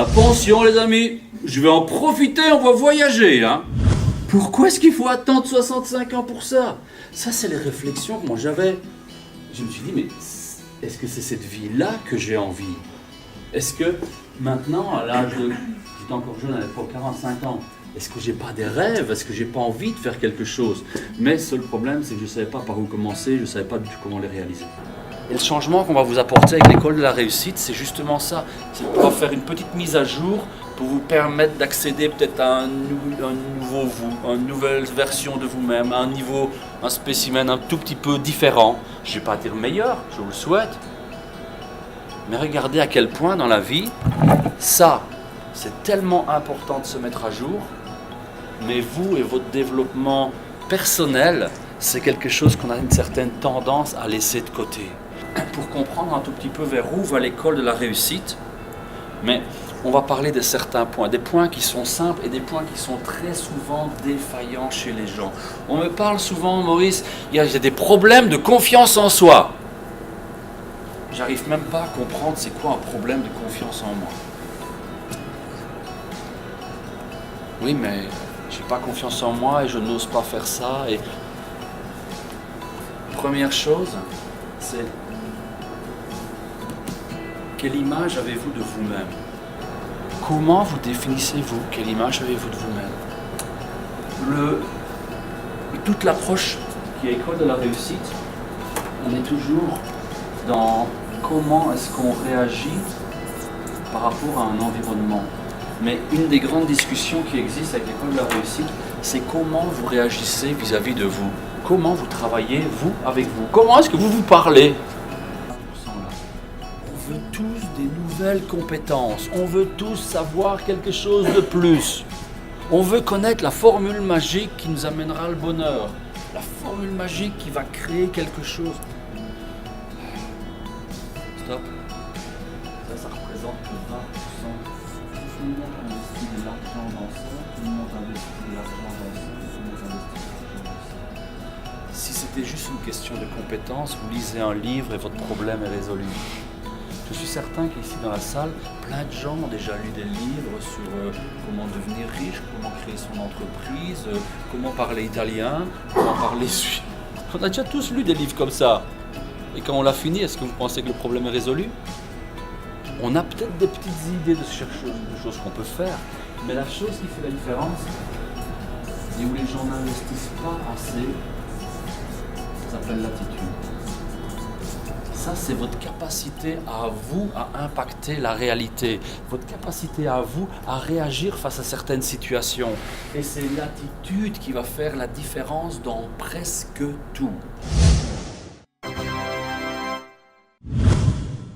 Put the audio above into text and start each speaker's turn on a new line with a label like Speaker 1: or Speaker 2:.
Speaker 1: Attention les amis, je vais en profiter, on va voyager hein. Pourquoi est-ce qu'il faut attendre 65 ans pour ça? Ça c'est les réflexions que moi j'avais. Je me suis dit mais est-ce que c'est cette vie-là que j'ai envie? Est-ce que maintenant à l'âge de... J'étais encore jeune à l'époque, 45 ans. Est-ce que j'ai pas des rêves? Est-ce que j'ai pas envie de faire quelque chose? Mais seul problème c'est que je ne savais pas par où commencer, je ne savais pas du tout comment les réaliser. Et le changement qu'on va vous apporter avec l'école de la réussite, c'est justement ça. C'est de pouvoir faire une petite mise à jour pour vous permettre d'accéder peut-être à un nouveau vous, une nouvelle version de vous-même, un niveau, un spécimen un tout petit peu différent. Je ne vais pas dire meilleur, je vous le souhaite. Mais regardez à quel point dans la vie, ça, c'est tellement important de se mettre à jour. Mais vous et votre développement personnel, c'est quelque chose qu'on a une certaine tendance à laisser de côté. Pour comprendre un tout petit peu vers où va l'école de la réussite, mais on va parler de certains points, des points qui sont simples et des points qui sont très souvent défaillants chez les gens. On me parle souvent, Maurice, il y a des problèmes de confiance en soi. J'arrive même pas à comprendre c'est quoi un problème de confiance en moi. Oui, mais j'ai pas confiance en moi et je n'ose pas faire ça. Et première chose, c'est quelle image avez-vous de vous-même? Comment vous définissez-vous? Quelle image avez-vous de vous-même? Toute l'approche qui est école de la réussite, on est toujours dans comment est-ce qu'on réagit par rapport à un environnement. Mais une des grandes discussions qui existent avec l'école de la réussite, c'est comment vous réagissez vis-à-vis de vous. Comment vous travaillez, vous, avec vous. Comment est-ce que vous vous parlez? On veut tous des nouvelles compétences. On veut tous savoir quelque chose de plus. On veut connaître la formule magique qui nous amènera le bonheur. La formule magique qui va créer quelque chose. Stop. Ça représente que 20%. Tout le monde investit de l'argent dans ça, tout le monde investit de l'argent dans ça, tout le monde investit de l'argent dans ça. Si c'était juste une question de compétence, vous lisez un livre et votre problème est résolu. Je suis certain qu'ici dans la salle, plein de gens ont déjà lu des livres sur comment devenir riche, comment créer son entreprise, comment parler italien, comment parler suisse. On a déjà tous lu des livres comme ça. Et quand on l'a fini, est-ce que vous pensez que le problème est résolu? On a peut-être des petites idées de choses qu'on peut faire, mais la chose qui fait la différence, et où les gens n'investissent pas assez, ça s'appelle l'attitude. Ça, c'est votre capacité à vous à impacter la réalité, votre capacité à vous à réagir face à certaines situations. Et c'est l'attitude qui va faire la différence dans presque tout.